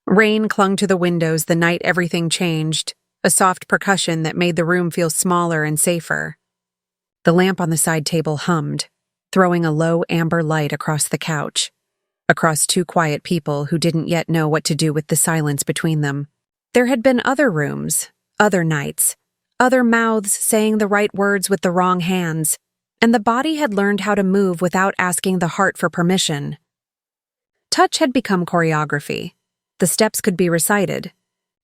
Rain clung to the windows the night everything changed, a soft percussion that made the room feel smaller and safer. The lamp on the side table hummed, throwing a low amber light across the couch, across two quiet people who didn't yet know what to do with the silence between them. There had been other rooms, other nights, other mouths saying the right words with the wrong hands, and the body had learned how to move without asking the heart for permission. Touch had become choreography. The steps could be recited.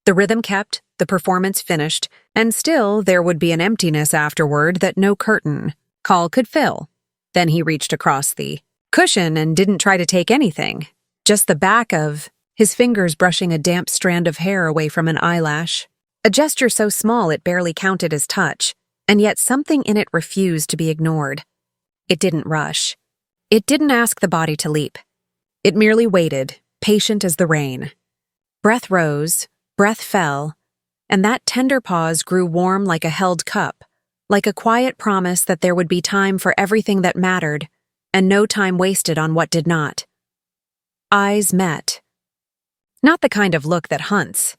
The rhythm kept, the performance finished, and still there would be an emptiness afterward that no curtain call could fill. Then he reached across the cushion and didn't try to take anything, just the back of his fingers brushing a damp strand of hair away from an eyelash, a gesture so small it barely counted as touch, and yet something in it refused to be ignored. It didn't rush. It didn't ask the body to leap. It merely waited, patient as the rain. Breath rose, breath fell, and that tender pause grew warm like a held cup, like a quiet promise that there would be time for everything that mattered, and no time wasted on what did not. Eyes met. Not the kind of look that hunts,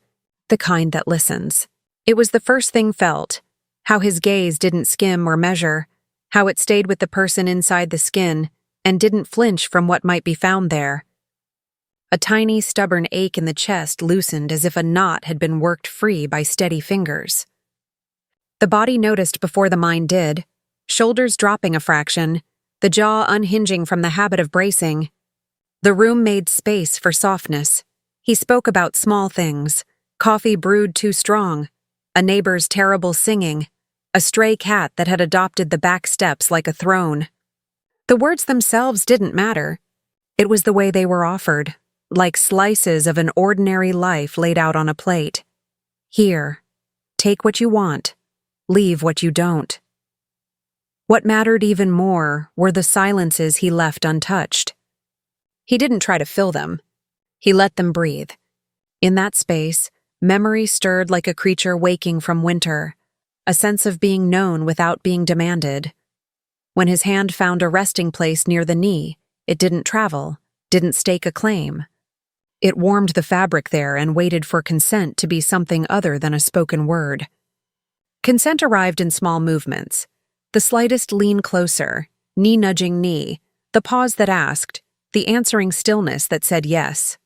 the kind that listens. It was the first thing felt, how his gaze didn't skim or measure, how it stayed with the person inside the skin and didn't flinch from what might be found there. A tiny, stubborn ache in the chest loosened as if a knot had been worked free by steady fingers. The body noticed before the mind did, shoulders dropping a fraction, the jaw unhinging from the habit of bracing. The room made space for softness. He spoke about small things, coffee brewed too strong, a neighbor's terrible singing, a stray cat that had adopted the back steps like a throne. The words themselves didn't matter. It was the way they were offered, like slices of an ordinary life laid out on a plate. Here, take what you want, leave what you don't. What mattered even more were the silences he left untouched. He didn't try to fill them. He let them breathe. In that space, memory stirred like a creature waking from winter, a sense of being known without being demanded. When his hand found a resting place near the knee, it didn't travel, didn't stake a claim. It warmed the fabric there and waited for consent to be something other than a spoken word. Consent arrived in small movements. The slightest lean closer, knee-nudging knee, the pause that asked, the answering stillness that said yes.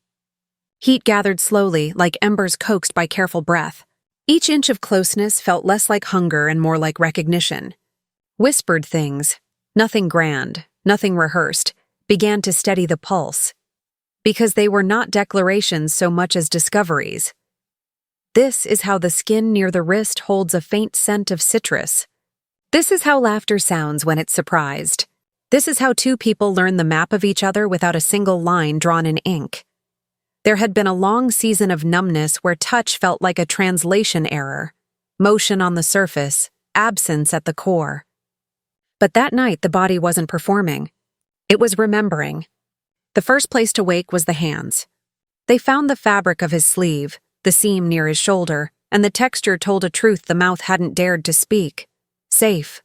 Heat gathered slowly, like embers coaxed by careful breath. Each inch of closeness felt less like hunger and more like recognition. Whispered things, nothing grand, nothing rehearsed, began to steady the pulse, because they were not declarations so much as discoveries. This is how the skin near the wrist holds a faint scent of citrus. This is how laughter sounds when it's surprised. This is how two people learn the map of each other without a single line drawn in ink. There had been a long season of numbness where touch felt like a translation error, motion on the surface, absence at the core. But that night the body wasn't performing. It was remembering. The first place to wake was the hands. They found the fabric of his sleeve, the seam near his shoulder, and the texture told a truth the mouth hadn't dared to speak. Safe.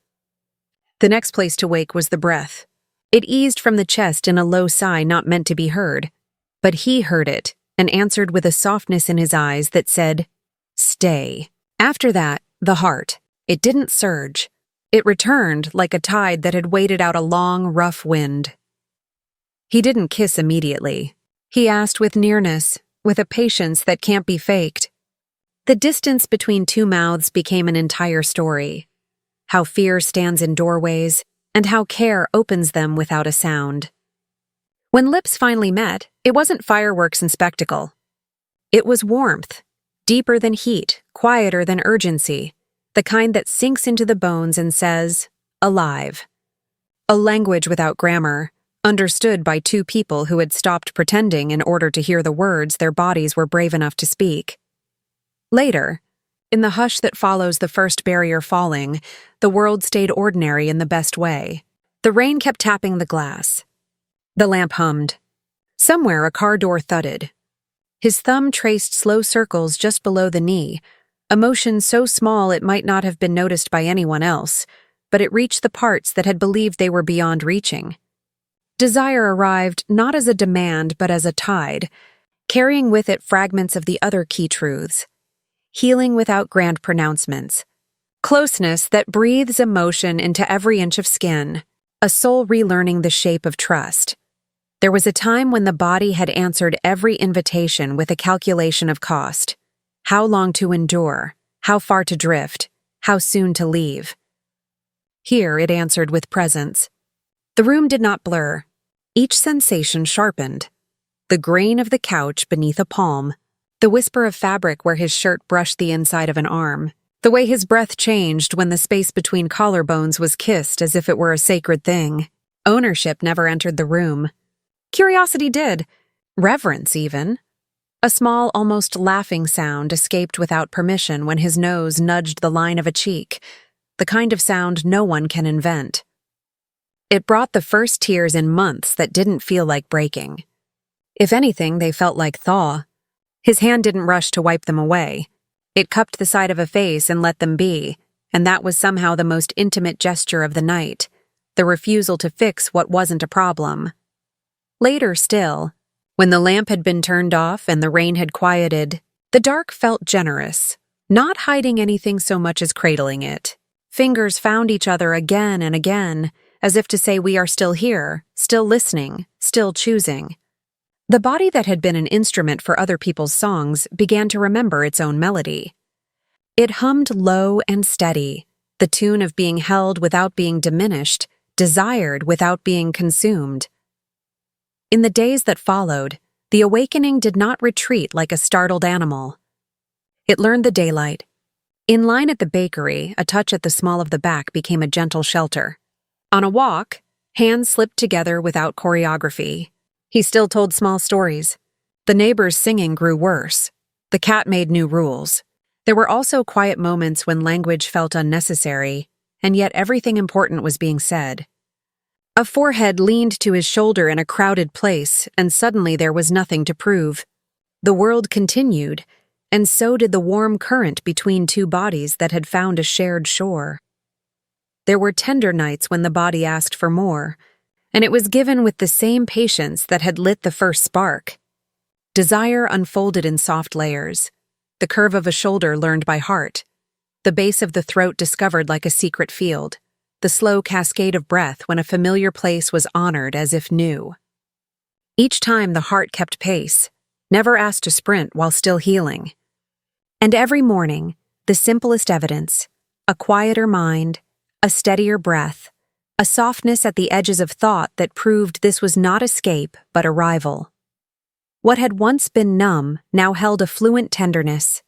The next place to wake was the breath. It eased from the chest in a low sigh not meant to be heard. But he heard it and answered with a softness in his eyes that said, "Stay." After that, the heart. It didn't surge. It returned like a tide that had waited out a long, rough wind. He didn't kiss immediately. He asked with nearness, with a patience that can't be faked. The distance between two mouths became an entire story. How fear stands in doorways, and how care opens them without a sound. When lips finally met, it wasn't fireworks and spectacle. It was warmth, deeper than heat, quieter than urgency, the kind that sinks into the bones and says, alive. A language without grammar, understood by two people who had stopped pretending in order to hear the words their bodies were brave enough to speak. Later, in the hush that follows the first barrier falling, the world stayed ordinary in the best way. The rain kept tapping the glass. The lamp hummed. Somewhere a car door thudded. His thumb traced slow circles just below the knee, a motion so small it might not have been noticed by anyone else, but it reached the parts that had believed they were beyond reaching. Desire arrived not as a demand but as a tide, carrying with it fragments of the other key truths. Healing without grand pronouncements. Closeness that breathes emotion into every inch of skin. A soul relearning the shape of trust. There was a time when the body had answered every invitation with a calculation of cost. How long to endure, how far to drift, how soon to leave. Here it answered with presence. The room did not blur. Each sensation sharpened. The grain of the couch beneath a palm, the whisper of fabric where his shirt brushed the inside of an arm, the way his breath changed when the space between collarbones was kissed as if it were a sacred thing. Ownership never entered the room. Curiosity did. Reverence, even. A small, almost laughing sound escaped without permission when his nose nudged the line of a cheek, the kind of sound no one can invent. It brought the first tears in months that didn't feel like breaking. If anything, they felt like thaw. His hand didn't rush to wipe them away. It cupped the side of a face and let them be, and that was somehow the most intimate gesture of the night, the refusal to fix what wasn't a problem. Later still, when the lamp had been turned off and the rain had quieted, the dark felt generous, not hiding anything so much as cradling it. Fingers found each other again and again, as if to say we are still here, still listening, still choosing. The body that had been an instrument for other people's songs began to remember its own melody. It hummed low and steady, the tune of being held without being diminished, desired without being consumed. In the days that followed, the awakening did not retreat like a startled animal. It learned the daylight. In line at the bakery, a touch at the small of the back became a gentle shelter. On a walk, hands slipped together without choreography. He still told small stories. The neighbors' singing grew worse. The cat made new rules. There were also quiet moments when language felt unnecessary, and yet everything important was being said. A forehead leaned to his shoulder in a crowded place, and suddenly there was nothing to prove. The world continued, and so did the warm current between two bodies that had found a shared shore. There were tender nights when the body asked for more, and it was given with the same patience that had lit the first spark. Desire unfolded in soft layers, the curve of a shoulder learned by heart, the base of the throat discovered like a secret field, the slow cascade of breath when a familiar place was honored as if new. Each time the heart kept pace, never asked to sprint while still healing. And every morning, the simplest evidence, a quieter mind, a steadier breath, a softness at the edges of thought that proved this was not escape but arrival. What had once been numb now held a fluent tenderness.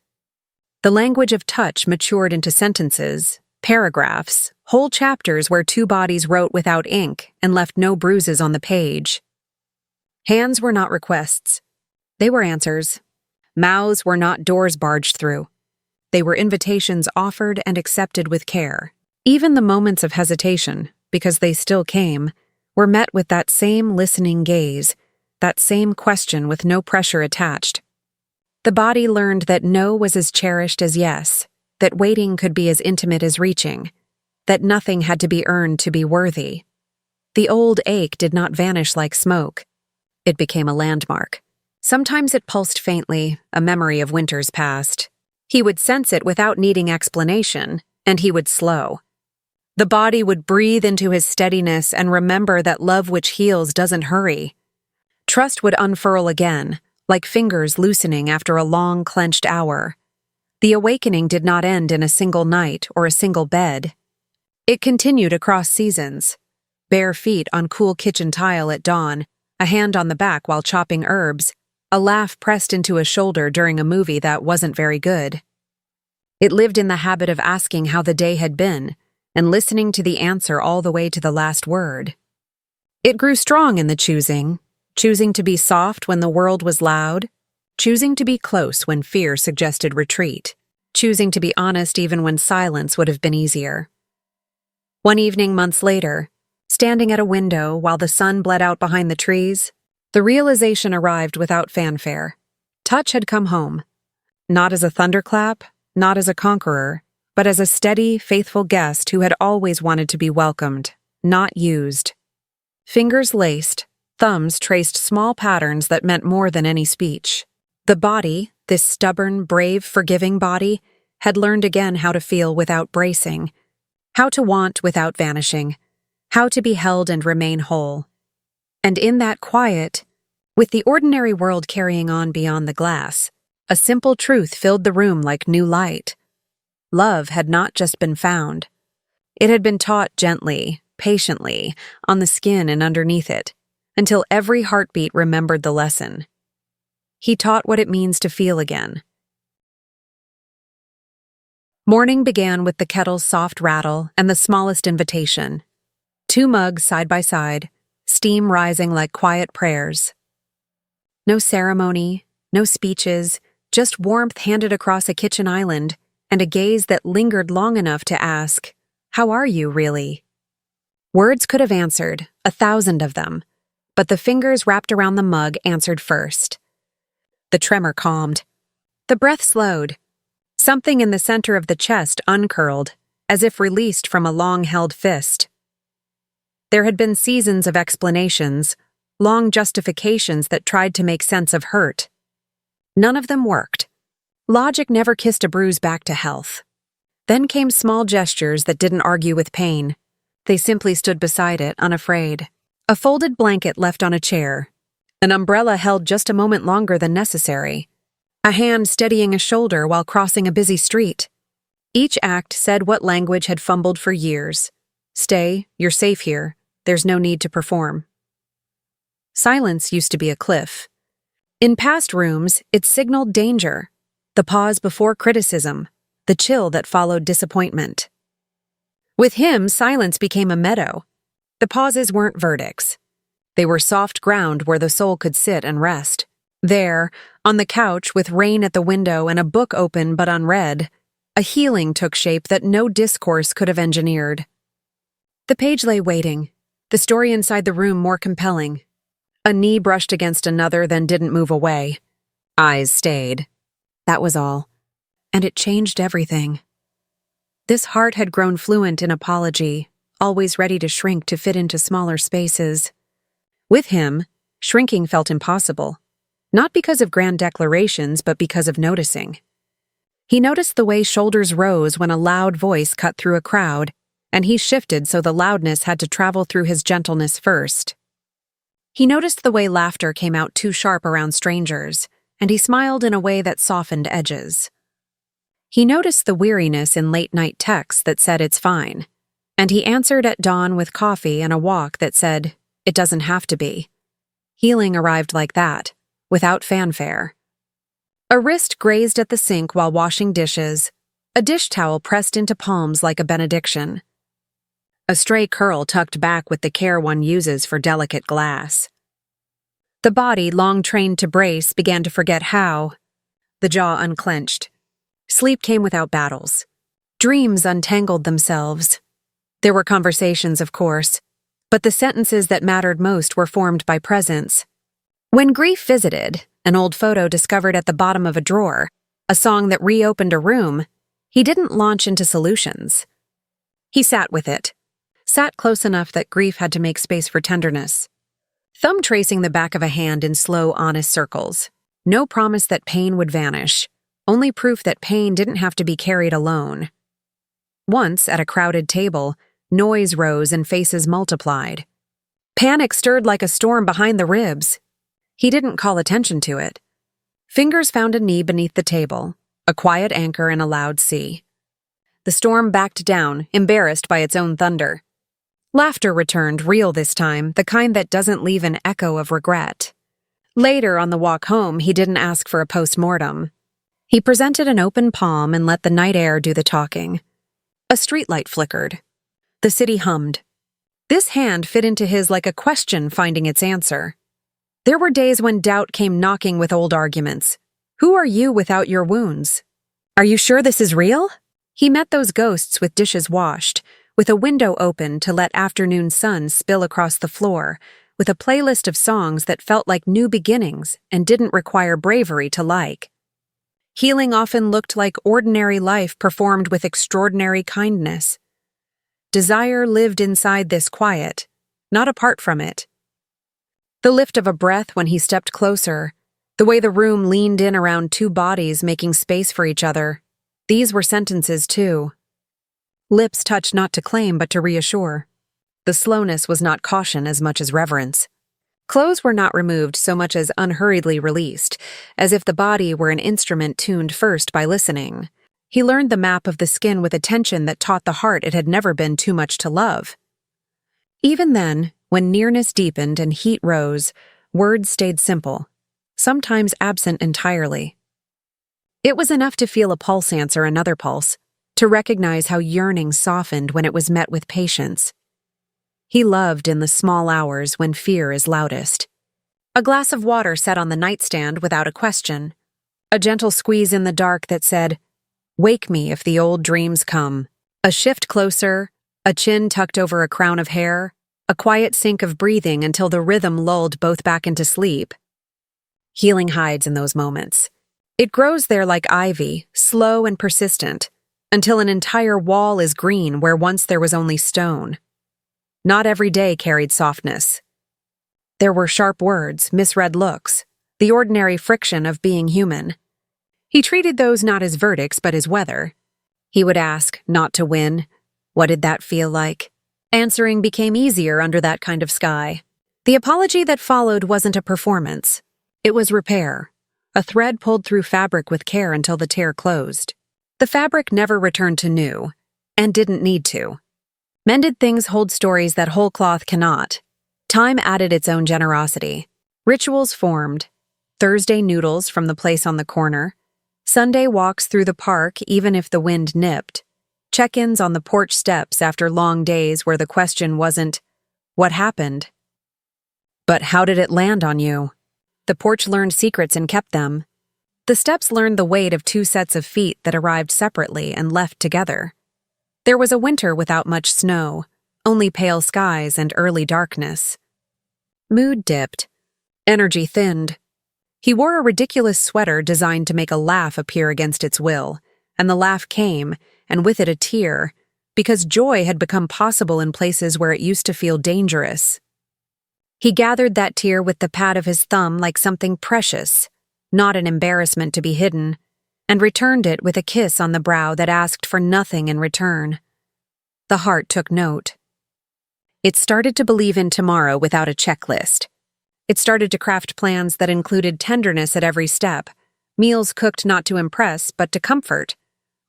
The language of touch matured into sentences, paragraphs, whole chapters where two bodies wrote without ink and left no bruises on the page. Hands were not requests. They were answers. Mouths were not doors barged through. They were invitations offered and accepted with care. Even the moments of hesitation, because they still came, were met with that same listening gaze, that same question with no pressure attached. The body learned that no was as cherished as yes, that waiting could be as intimate as reaching, that nothing had to be earned to be worthy. The old ache did not vanish like smoke. It became a landmark. Sometimes it pulsed faintly, a memory of winters past. He would sense it without needing explanation, and he would slow. The body would breathe into his steadiness and remember that love which heals doesn't hurry. Trust would unfurl again, like fingers loosening after a long, clenched hour. The awakening did not end in a single night or a single bed. It continued across seasons. Bare feet on cool kitchen tile at dawn, a hand on the back while chopping herbs, a laugh pressed into a shoulder during a movie that wasn't very good. It lived in the habit of asking how the day had been, and listening to the answer all the way to the last word. It grew strong in the choosing to be soft when the world was loud, choosing to be close when fear suggested retreat, choosing to be honest even when silence would have been easier. One evening months later, standing at a window while the sun bled out behind the trees, the realization arrived without fanfare. Touch had come home, not as a thunderclap, not as a conqueror, but as a steady, faithful guest who had always wanted to be welcomed, not used. Fingers laced, thumbs traced small patterns that meant more than any speech. The body, this stubborn, brave, forgiving body, had learned again how to feel without bracing, how to want without vanishing, how to be held and remain whole. And in that quiet, with the ordinary world carrying on beyond the glass, a simple truth filled the room like new light. Love had not just been found. It had been taught gently, patiently, on the skin and underneath it, until every heartbeat remembered the lesson. He taught what it means to feel again. Morning began with the kettle's soft rattle and the smallest invitation. 2 mugs side by side, steam rising like quiet prayers. No ceremony, no speeches, just warmth handed across a kitchen island and a gaze that lingered long enough to ask, "How are you, really?" Words could have answered, 1,000 of them, but the fingers wrapped around the mug answered first. The tremor calmed. The breath slowed. Something in the center of the chest uncurled, as if released from a long-held fist. There had been seasons of explanations, long justifications that tried to make sense of hurt. None of them worked. Logic never kissed a bruise back to health. Then came small gestures that didn't argue with pain. They simply stood beside it, unafraid. A folded blanket left on a chair. An umbrella held just a moment longer than necessary. A hand steadying a shoulder while crossing a busy street. Each act said what language had fumbled for years. Stay, you're safe here. There's no need to perform. Silence used to be a cliff. In past rooms, it signaled danger. The pause before criticism. The chill that followed disappointment. With him, silence became a meadow. The pauses weren't verdicts. They were soft ground where the soul could sit and rest. There, on the couch with rain at the window and a book open but unread, a healing took shape that no discourse could have engineered. The page lay waiting, the story inside the room more compelling. A knee brushed against another, then didn't move away. Eyes stayed. That was all. And it changed everything. This heart had grown fluent in apology, always ready to shrink to fit into smaller spaces. With him, shrinking felt impossible. Not because of grand declarations, but because of noticing. He noticed the way shoulders rose when a loud voice cut through a crowd, and he shifted so the loudness had to travel through his gentleness first. He noticed the way laughter came out too sharp around strangers, and he smiled in a way that softened edges. He noticed the weariness in late-night texts that said it's fine, and he answered at dawn with coffee and a walk that said, it doesn't have to be. Healing arrived like that, without fanfare. A wrist grazed at the sink while washing dishes, a dish towel pressed into palms like a benediction. A stray curl tucked back with the care one uses for delicate glass. The body, long trained to brace, began to forget how. The jaw unclenched. Sleep came without battles. Dreams untangled themselves. There were conversations, of course, but the sentences that mattered most were formed by presence. When grief visited, an old photo discovered at the bottom of a drawer, a song that reopened a room, he didn't launch into solutions. He sat with it, sat close enough that grief had to make space for tenderness. Thumb tracing the back of a hand in slow, honest circles. No promise that pain would vanish, only proof that pain didn't have to be carried alone. Once, at a crowded table, noise rose and faces multiplied. Panic stirred like a storm behind the ribs. He didn't call attention to it. Fingers found a knee beneath the table, a quiet anchor in a loud sea. The storm backed down, embarrassed by its own thunder. Laughter returned, real this time, the kind that doesn't leave an echo of regret. Later, on the walk home, he didn't ask for a post-mortem. He presented an open palm and let the night air do the talking. A streetlight flickered. The city hummed. This hand fit into his like a question finding its answer. There were days when doubt came knocking with old arguments. Who are you without your wounds? Are you sure this is real? He met those ghosts with dishes washed, with a window open to let afternoon sun spill across the floor, with a playlist of songs that felt like new beginnings and didn't require bravery to like. Healing often looked like ordinary life performed with extraordinary kindness. Desire lived inside this quiet, not apart from it. The lift of a breath when he stepped closer, The way the room leaned in around two bodies making space for each other. These were sentences, too. Lips touched not to claim but to reassure. The slowness was not caution as much as reverence. Clothes were not removed so much as unhurriedly released, as if the body were an instrument tuned first by listening. He learned the map of the skin with a tension that taught the heart it had never been too much to love. Even then, when nearness deepened and heat rose, words stayed simple, sometimes absent entirely. It was enough to feel a pulse answer another pulse, to recognize how yearning softened when it was met with patience. He loved in the small hours when fear is loudest. A glass of water set on the nightstand without a question. A gentle squeeze in the dark that said, "Wake me if the old dreams come." A shift closer, a chin tucked over a crown of hair, a quiet sync of breathing until the rhythm lulled both back into sleep. Healing hides in those moments. It grows there like ivy, slow and persistent, until an entire wall is green where once there was only stone. Not every day carried softness. There were sharp words, misread looks, the ordinary friction of being human. He treated those not as verdicts but as weather. He would ask, not to win, "What did that feel like?" Answering became easier under that kind of sky. The apology that followed wasn't a performance. It was repair, a thread pulled through fabric with care until the tear closed. The fabric never returned to new, and didn't need to. Mended things hold stories that whole cloth cannot. Time added its own generosity. Rituals formed. Thursday noodles from the place on the corner. Sunday walks through the park even if the wind nipped. Check-ins on the porch steps after long days where the question wasn't, "What happened?" but "How did it land on you?" The porch learned secrets and kept them. The steps learned the weight of two sets of feet that arrived separately and left together. There was a winter without much snow, only pale skies and early darkness. Mood dipped. Energy thinned. He wore a ridiculous sweater designed to make a laugh appear against its will, and the laugh came, and with it a tear, because joy had become possible in places where it used to feel dangerous. He gathered that tear with the pad of his thumb like something precious, not an embarrassment to be hidden, and returned it with a kiss on the brow that asked for nothing in return. The heart took note. It started to believe in tomorrow without a checklist. It started to craft plans that included tenderness at every step, meals cooked not to impress but to comfort,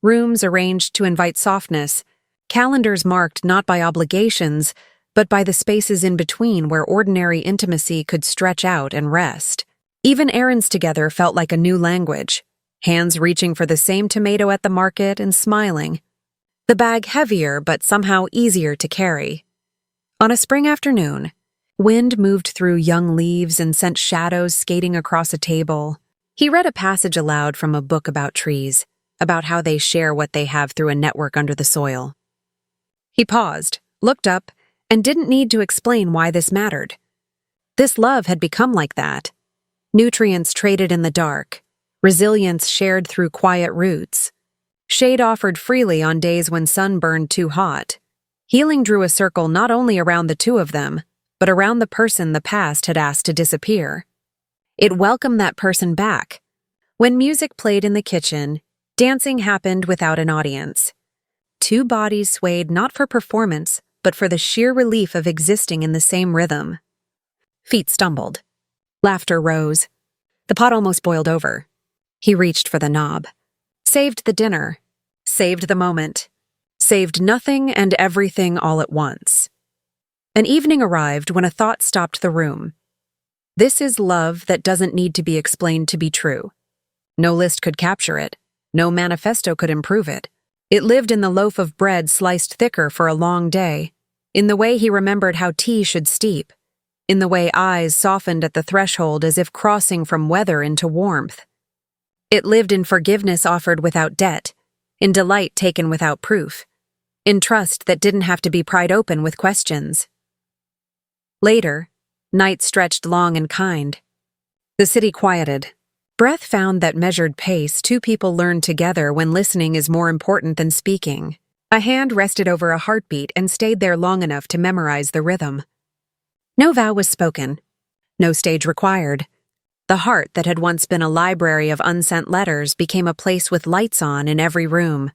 rooms arranged to invite softness, calendars marked not by obligations but by the spaces in between where ordinary intimacy could stretch out and rest. Even errands together felt like a new language, hands reaching for the same tomato at the market and smiling. The bag heavier but somehow easier to carry. On a spring afternoon, wind moved through young leaves and sent shadows skating across a table. He read a passage aloud from a book about trees, about how they share what they have through a network under the soil. He paused, looked up, and didn't need to explain why this mattered. This love had become like that. Nutrients traded in the dark, resilience shared through quiet roots, shade offered freely on days when sun burned too hot. Healing drew a circle not only around the two of them, but around the person the past had asked to disappear. It welcomed that person back. When music played in the kitchen, dancing happened without an audience. Two bodies swayed not for performance, but for the sheer relief of existing in the same rhythm. Feet stumbled. Laughter rose. The pot almost boiled over. He reached for the knob. Saved the dinner. Saved the moment. Saved nothing and everything all at once. An evening arrived when a thought stopped the room. This is love that doesn't need to be explained to be true. No list could capture it. No manifesto could improve it. It lived in the loaf of bread sliced thicker for a long day, in the way he remembered how tea should steep, in the way eyes softened at the threshold as if crossing from weather into warmth. It lived in forgiveness offered without debt, in delight taken without proof, in trust that didn't have to be pried open with questions. Later, night stretched long and kind. The city quieted. Breath found that measured pace two people learn together when listening is more important than speaking. A hand rested over a heartbeat and stayed there long enough to memorize the rhythm. No vow was spoken. No stage required. The heart that had once been a library of unsent letters became a place with lights on in every room.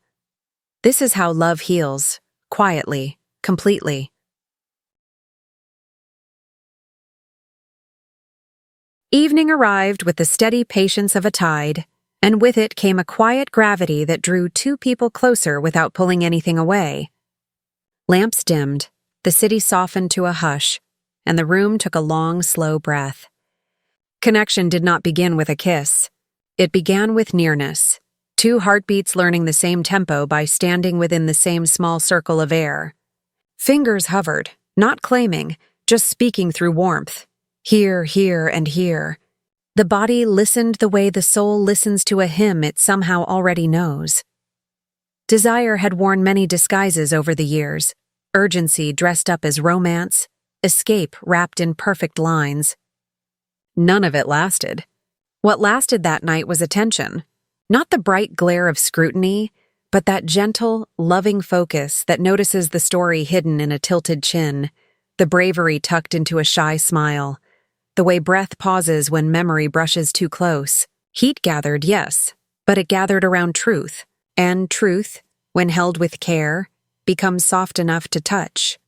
This is how love heals, quietly, completely. Evening arrived with the steady patience of a tide, and with it came a quiet gravity that drew two people closer without pulling anything away. Lamps dimmed, the city softened to a hush, and the room took a long, slow breath. Connection did not begin with a kiss. It began with nearness, two heartbeats learning the same tempo by standing within the same small circle of air. Fingers hovered, not claiming, just speaking through warmth. Here, here, and here. The body listened the way the soul listens to a hymn it somehow already knows. Desire had worn many disguises over the years, urgency dressed up as romance, escape wrapped in perfect lines. None of it lasted. What lasted that night was attention, not the bright glare of scrutiny, but that gentle, loving focus that notices the story hidden in a tilted chin, the bravery tucked into a shy smile, the way breath pauses when memory brushes too close. Heat gathered, yes, but it gathered around truth, and truth, when held with care, becomes soft enough to touch.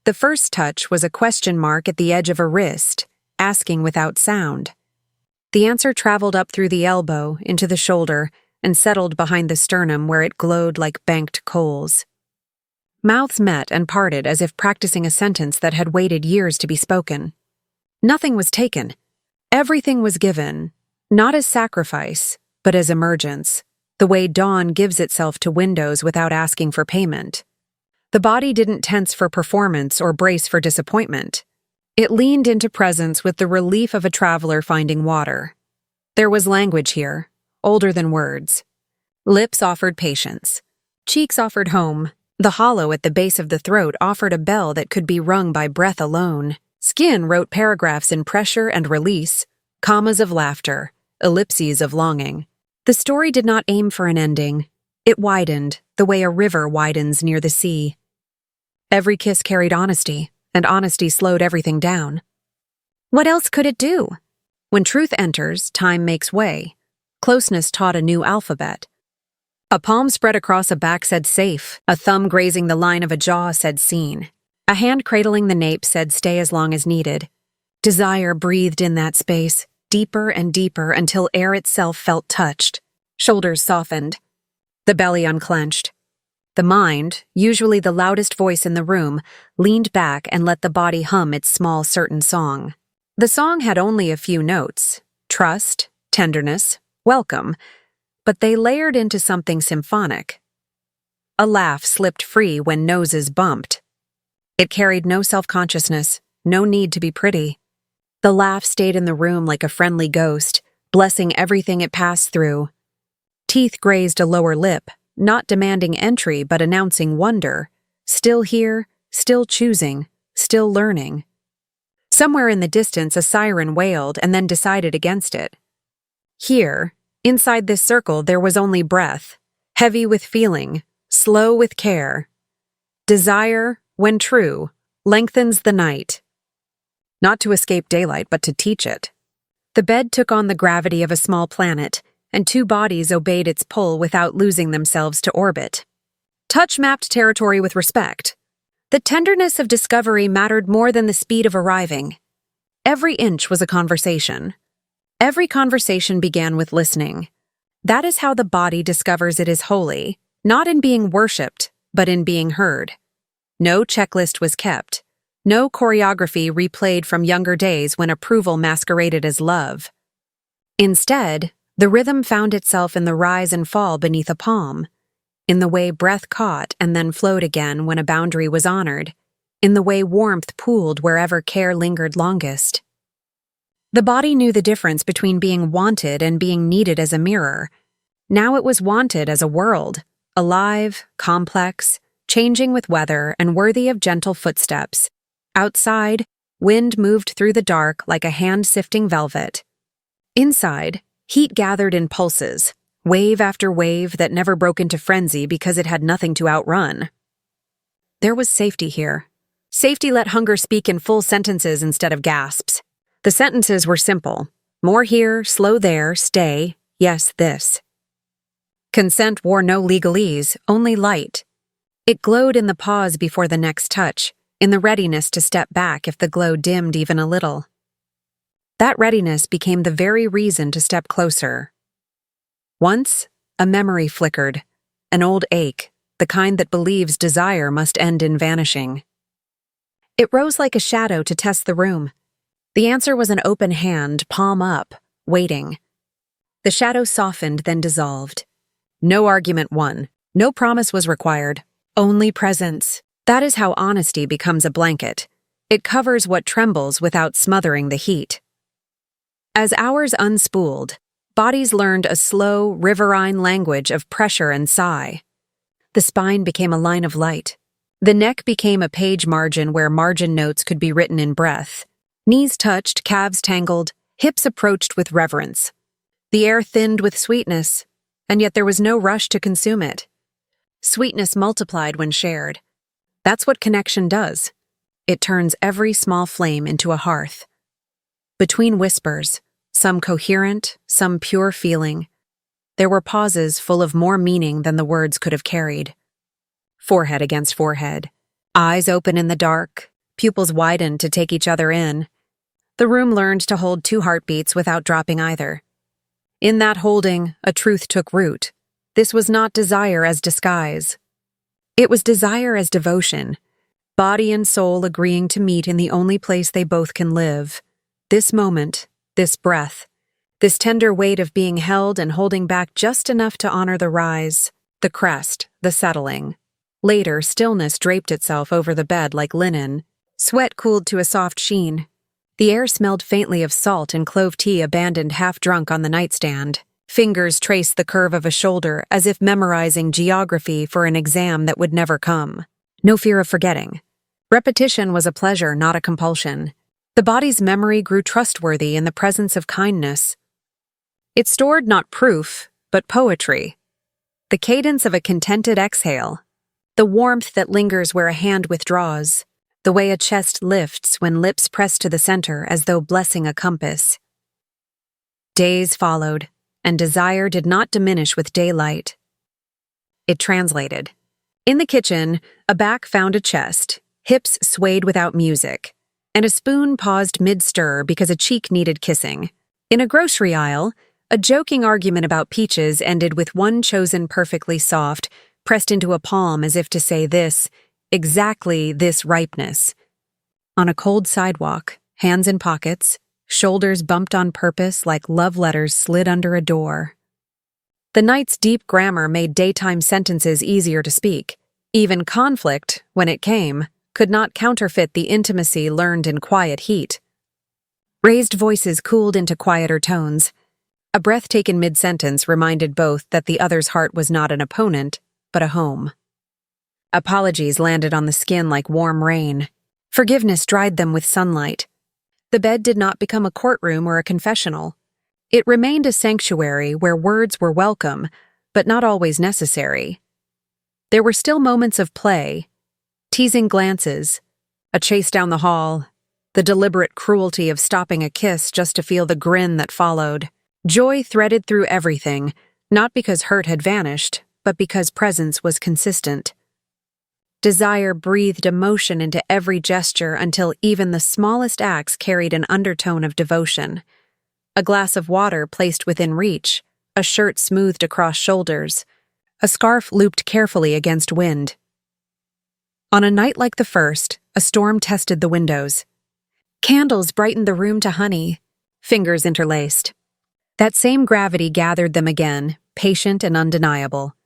The first touch was a question mark at the edge of a wrist, asking without sound. The answer traveled up through the elbow, into the shoulder, and settled behind the sternum where it glowed like banked coals. Mouths met and parted as if practicing a sentence that had waited years to be spoken. Nothing was taken. Everything was given, not as sacrifice, but as emergence, the way dawn gives itself to windows without asking for payment. The body didn't tense for performance or brace for disappointment. It leaned into presence with the relief of a traveler finding water. There was language here, older than words. Lips offered patience. Cheeks offered home. The hollow at the base of the throat offered a bell that could be rung by breath alone. Skin wrote paragraphs in pressure and release, commas of laughter, ellipses of longing. The story did not aim for an ending. It widened, the way a river widens near the sea. Every kiss carried honesty, and honesty slowed everything down. What else could it do? When truth enters, time makes way. Closeness taught a new alphabet. A palm spread across a back said safe, a thumb grazing the line of a jaw said seen. A hand cradling the nape said stay as long as needed. Desire breathed in that space, deeper and deeper until air itself felt touched. Shoulders softened. The belly unclenched. The mind, usually the loudest voice in the room, leaned back and let the body hum its small, certain song. The song had only a few notes: trust, tenderness, welcome, but they layered into something symphonic. A laugh slipped free when noses bumped. It carried no self-consciousness, no need to be pretty. The laugh stayed in the room like a friendly ghost, blessing everything it passed through. Teeth grazed a lower lip, not demanding entry but announcing wonder. Still here, still choosing, still learning. Somewhere in the distance a siren wailed and then decided against it. Here, inside this circle, there was only breath, heavy with feeling, slow with care. Desire, when true, lengthens the night. Not to escape daylight, but to teach it. The bed took on the gravity of a small planet, and two bodies obeyed its pull without losing themselves to orbit. Touch mapped territory with respect. The tenderness of discovery mattered more than the speed of arriving. Every inch was a conversation. Every conversation began with listening. That is how the body discovers it is holy, not in being worshipped, but in being heard. No checklist was kept. No choreography replayed from younger days when approval masqueraded as love. Instead, the rhythm found itself in the rise and fall beneath a palm, in the way breath caught and then flowed again when a boundary was honored, in the way warmth pooled wherever care lingered longest. The body knew the difference between being wanted and being needed as a mirror. Now it was wanted as a world, alive, complex, changing with weather and worthy of gentle footsteps. Outside, wind moved through the dark like a hand sifting velvet. Inside, heat gathered in pulses, wave after wave that never broke into frenzy because it had nothing to outrun. There was safety here. Safety let hunger speak in full sentences instead of gasps. The sentences were simple. More here, slow there, stay, yes, this. Consent wore no legalese, only light. It glowed in the pause before the next touch, in the readiness to step back if the glow dimmed even a little. That readiness became the very reason to step closer. Once, a memory flickered, an old ache, the kind that believes desire must end in vanishing. It rose like a shadow to test the room. The answer was an open hand, palm up, waiting. The shadow softened, then dissolved. No argument won. No promise was required. Only presence. That is how honesty becomes a blanket. It covers what trembles without smothering the heat. As hours unspooled, bodies learned a slow, riverine language of pressure and sigh. The spine became a line of light. The neck became a page margin where margin notes could be written in breath. Knees touched, calves tangled, hips approached with reverence. The air thinned with sweetness, and yet there was no rush to consume it. Sweetness multiplied when shared. That's what connection does. It turns every small flame into a hearth. Between whispers, some coherent, some pure feeling, there were pauses full of more meaning than the words could have carried. Forehead against forehead, eyes open in the dark, pupils widened to take each other in. The room learned to hold two heartbeats without dropping either. In that holding, a truth took root. This was not desire as disguise. It was desire as devotion, body and soul agreeing to meet in the only place they both can live. This moment, this breath, this tender weight of being held and holding back just enough to honor the rise, the crest, the settling. Later, stillness draped itself over the bed like linen. Sweat cooled to a soft sheen. The air smelled faintly of salt and clove tea abandoned half-drunk on the nightstand. Fingers traced the curve of a shoulder as if memorizing geography for an exam that would never come. No fear of forgetting. Repetition was a pleasure, not a compulsion. The body's memory grew trustworthy in the presence of kindness. It stored not proof, but poetry. The cadence of a contented exhale. The warmth that lingers where a hand withdraws. The way a chest lifts when lips press to the center as though blessing a compass. Days followed, and desire did not diminish with daylight. It translated. In the kitchen, a back found a chest, hips swayed without music, and a spoon paused mid-stir because a cheek needed kissing. In a grocery aisle, a joking argument about peaches ended with one chosen perfectly soft, pressed into a palm as if to say this, exactly this ripeness. On a cold sidewalk, hands in pockets, shoulders bumped on purpose like love letters slid under a door. The night's deep grammar made daytime sentences easier to speak. Even conflict, when it came, could not counterfeit the intimacy learned in quiet heat. Raised voices cooled into quieter tones. A breath taken mid-sentence reminded both that the other's heart was not an opponent, but a home. Apologies landed on the skin like warm rain. Forgiveness dried them with sunlight. The bed did not become a courtroom or a confessional. It remained a sanctuary where words were welcome, but not always necessary. There were still moments of play, teasing glances, a chase down the hall, the deliberate cruelty of stopping a kiss just to feel the grin that followed. Joy threaded through everything, not because hurt had vanished, but because presence was consistent. Desire breathed emotion into every gesture until even the smallest acts carried an undertone of devotion. A glass of water placed within reach, a shirt smoothed across shoulders, a scarf looped carefully against wind. On a night like the first, a storm tested the windows. Candles brightened the room to honey, fingers interlaced. That same gravity gathered them again, patient and undeniable.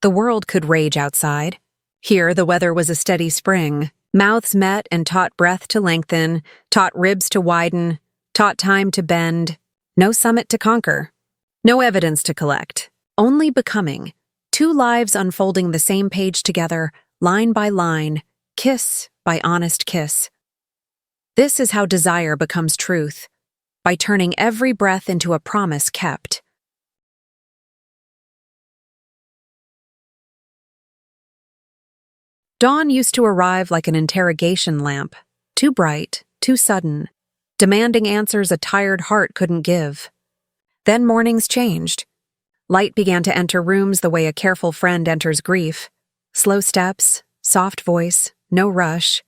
The world could rage outside. Here the weather was a steady spring. Mouths met and taught breath to lengthen, taught ribs to widen, taught time to bend. No summit to conquer. No evidence to collect. Only becoming. Two lives unfolding the same page together, line by line, kiss by honest kiss. This is how desire becomes truth, by turning every breath into a promise kept. Dawn used to arrive like an interrogation lamp, too bright, too sudden. demanding answers a tired heart couldn't give. Then mornings changed. Light began to enter rooms the way a careful friend enters grief. Slow steps, soft voice, no rush.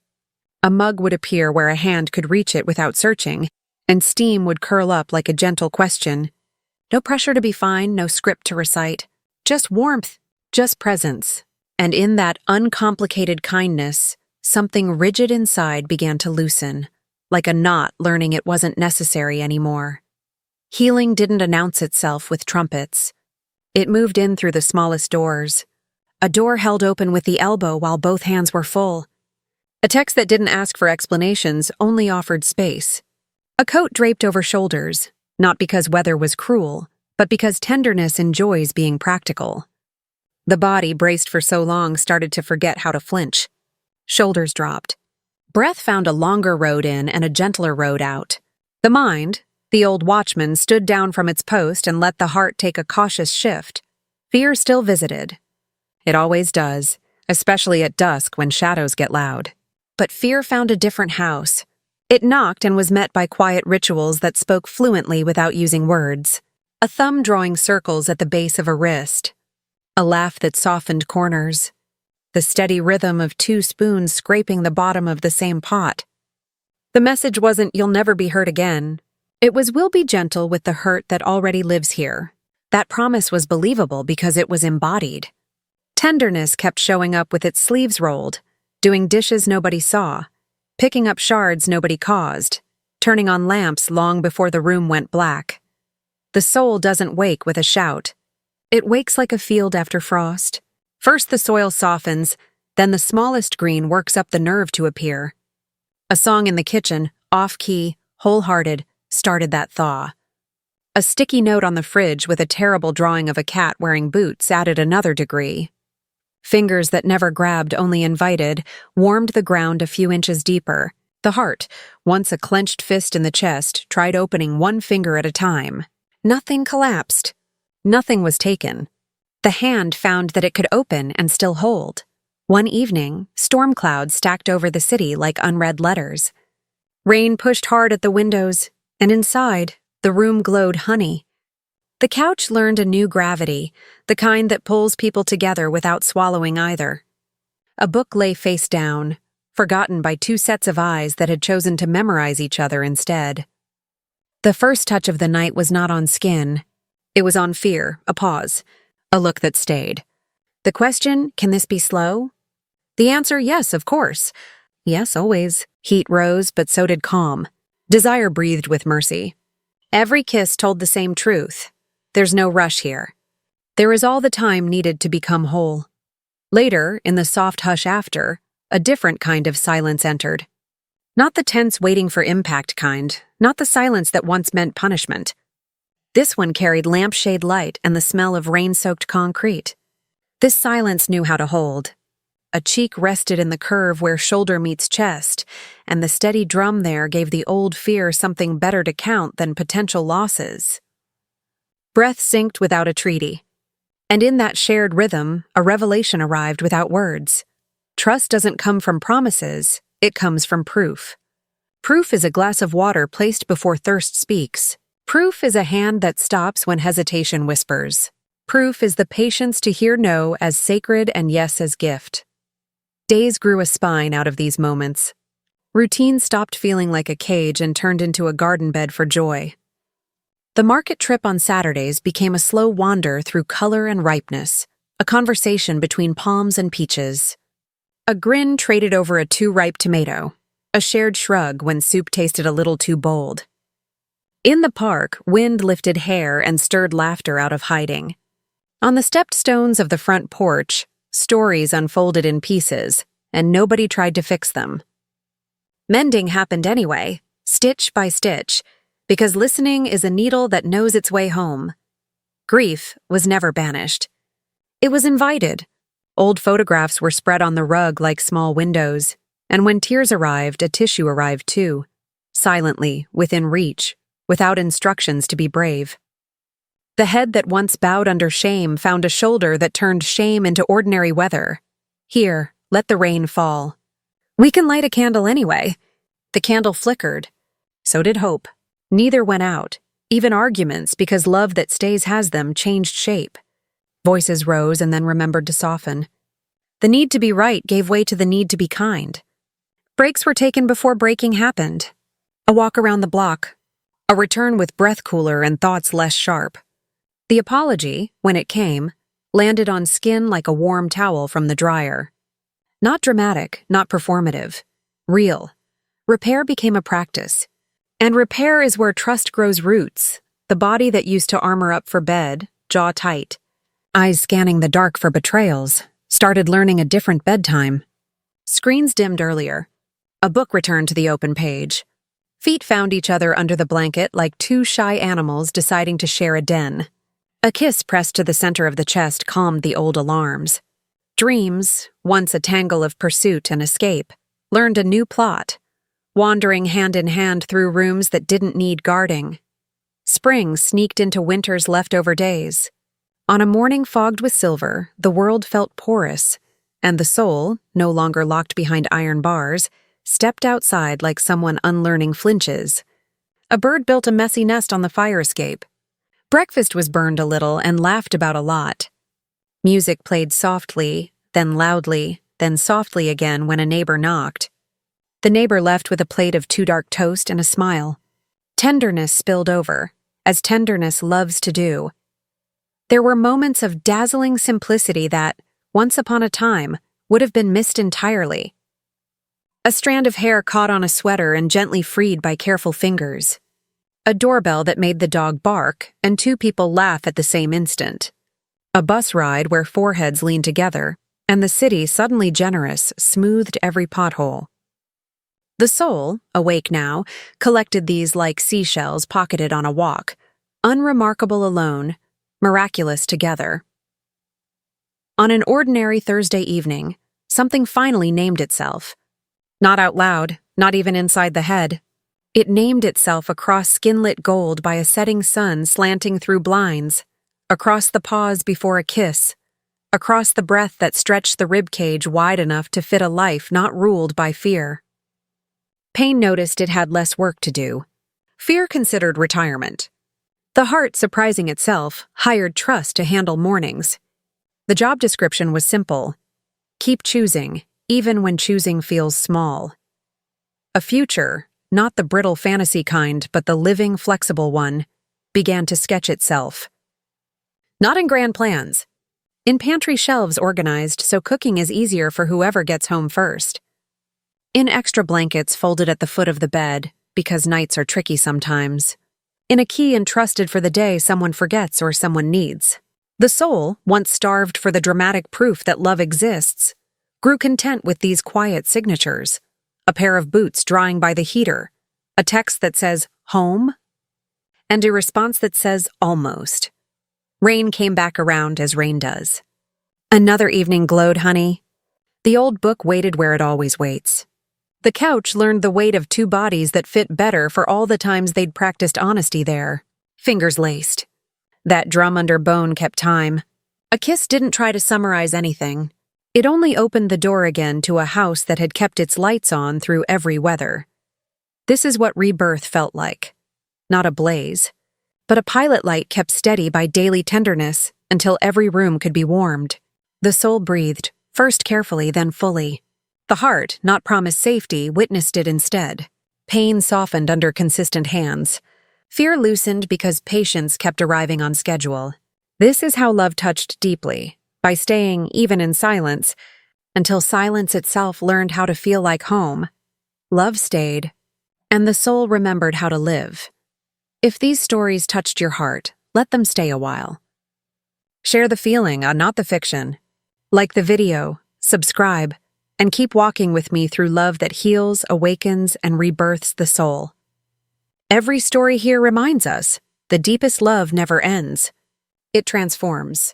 A mug would appear where a hand could reach it without searching, and steam would curl up like a gentle question. No pressure to be fine, no script to recite. Just warmth, just presence. And in that uncomplicated kindness, something rigid inside began to loosen, like a knot learning it wasn't necessary anymore. Healing didn't announce itself with trumpets. It moved in through the smallest doors. A door held open with the elbow while both hands were full. A text that didn't ask for explanations, only offered space. A coat draped over shoulders, not because weather was cruel, but because tenderness enjoys being practical. The body, braced for so long, started to forget how to flinch. Shoulders dropped. Breath found a longer road in and a gentler road out. The mind, the old watchman, stood down from its post and let the heart take a cautious shift. Fear still visited. It always does, especially at dusk when shadows get loud. But fear found a different house. It knocked and was met by quiet rituals that spoke fluently without using words. A thumb drawing circles at the base of a wrist. A laugh that softened corners. The steady rhythm of 2 spoons scraping the bottom of the same pot. The message wasn't "you'll never be hurt again." It was "we'll be gentle with the hurt that already lives here." That promise was believable because it was embodied. Tenderness kept showing up with its sleeves rolled, doing dishes nobody saw, picking up shards nobody caused, turning on lamps long before the room went black. The soul doesn't wake with a shout. It wakes like a field after frost. First the soil softens, then the smallest green works up the nerve to appear. A song in the kitchen, off-key, wholehearted, started that thaw. A sticky note on the fridge with a terrible drawing of a cat wearing boots added another degree. Fingers that never grabbed, only invited, warmed the ground a few inches deeper. The heart, once a clenched fist in the chest, tried opening one finger at a time. Nothing collapsed. Nothing was taken. The hand found that it could open and still hold. One evening, storm clouds stacked over the city like unread letters. Rain pushed hard at the windows, and inside, the room glowed honey. The couch learned a new gravity, the kind that pulls people together without swallowing either. A book lay face down, forgotten by 2 sets of eyes that had chosen to memorize each other instead. The first touch of the night was not on skin. It was on fear, a pause, a look that stayed. The question, can this be slow? The answer, yes, of course. Yes, always. Heat rose, but so did calm. Desire breathed with mercy. Every kiss told the same truth. There's no rush here. There is all the time needed to become whole. Later, in the soft hush after, a different kind of silence entered. Not the tense waiting for impact kind, not the silence that once meant punishment. This one carried lampshade light and the smell of rain-soaked concrete. This silence knew how to hold. A cheek rested in the curve where shoulder meets chest, and the steady drum there gave the old fear something better to count than potential losses. Breath synced without a treaty. And in that shared rhythm, a revelation arrived without words. Trust doesn't come from promises, it comes from proof. Proof is a glass of water placed before thirst speaks. Proof is a hand that stops when hesitation whispers. Proof is the patience to hear no as sacred and yes as gift. Days grew a spine out of these moments. Routine stopped feeling like a cage and turned into a garden bed for joy. The market trip on Saturdays became a slow wander through color and ripeness, a conversation between palms and peaches. A grin traded over a too-ripe tomato, a shared shrug when soup tasted a little too bold. In the park, wind lifted hair and stirred laughter out of hiding. On the stepped stones of the front porch, stories unfolded in pieces, and nobody tried to fix them. Mending happened anyway, stitch by stitch, because listening is a needle that knows its way home. Grief was never banished. It was invited. Old photographs were spread on the rug like small windows, and when tears arrived, a tissue arrived too, silently, within reach, without instructions to be brave. The head that once bowed under shame found a shoulder that turned shame into ordinary weather. Here, let the rain fall. We can light a candle anyway. The candle flickered. So did hope. Neither went out. Even arguments, because love that stays has them, changed shape. Voices rose and then remembered to soften. The need to be right gave way to the need to be kind. Breaks were taken before breaking happened. A walk around the block. A return with breath cooler and thoughts less sharp. The apology, when it came, landed on skin like a warm towel from the dryer. Not dramatic, not performative. Real. Repair became a practice. And repair is where trust grows roots. The body that used to armor up for bed, jaw tight, eyes scanning the dark for betrayals, started learning a different bedtime. Screens dimmed earlier. A book returned to the open page. Feet found each other under the blanket like two shy animals deciding to share a den. A kiss pressed to the center of the chest calmed the old alarms. Dreams, once a tangle of pursuit and escape, learned a new plot, wandering hand in hand through rooms that didn't need guarding. Spring sneaked into winter's leftover days. On a morning fogged with silver, the world felt porous, and the soul, no longer locked behind iron bars, stepped outside like someone unlearning flinches. A bird built a messy nest on the fire escape. Breakfast was burned a little and laughed about a lot. Music played softly, then loudly, then softly again when a neighbor knocked. The neighbor left with a plate of too dark toast and a smile. Tenderness spilled over, as tenderness loves to do. There were moments of dazzling simplicity that, once upon a time, would have been missed entirely. A strand of hair caught on a sweater and gently freed by careful fingers. A doorbell that made the dog bark and two people laugh at the same instant. A bus ride where foreheads leaned together, and the city, suddenly generous, smoothed every pothole. The soul, awake now, collected these like seashells pocketed on a walk, unremarkable alone, miraculous together. On an ordinary Thursday evening, something finally named itself. Not out loud, not even inside the head. It named itself across skin-lit gold by a setting sun slanting through blinds, across the pause before a kiss, across the breath that stretched the ribcage wide enough to fit a life not ruled by fear. Pain noticed it had less work to do. Fear considered retirement. The heart, surprising itself, hired trust to handle mornings. The job description was simple. Keep choosing, even when choosing feels small. A future, not the brittle fantasy kind, but the living, flexible one, began to sketch itself. Not in grand plans. In pantry shelves organized so cooking is easier for whoever gets home first. In extra blankets folded at the foot of the bed, because nights are tricky sometimes. In a key entrusted for the day someone forgets or someone needs. The soul, once starved for the dramatic proof that love exists, grew content with these quiet signatures. A pair of boots drying by the heater, a text that says, home, and a response that says, almost. Rain came back around as rain does. Another evening glowed, honey. The old book waited where it always waits. The couch learned the weight of two bodies that fit better for all the times they'd practiced honesty there. Fingers laced. That drum under bone kept time. A kiss didn't try to summarize anything. It only opened the door again to a house that had kept its lights on through every weather. This is what rebirth felt like. Not a blaze, but a pilot light kept steady by daily tenderness until every room could be warmed. The soul breathed, first carefully, then fully. The heart, not promised safety, witnessed it instead. Pain softened under consistent hands. Fear loosened because patience kept arriving on schedule. This is how love touched deeply, by staying, even in silence, until silence itself learned how to feel like home. Love stayed, and the soul remembered how to live. If these stories touched your heart, let them stay a while. Share the feeling, not the fiction. Like the video, subscribe, and keep walking with me through love that heals, awakens, and rebirths the soul. Every story here reminds us, the deepest love never ends. It transforms.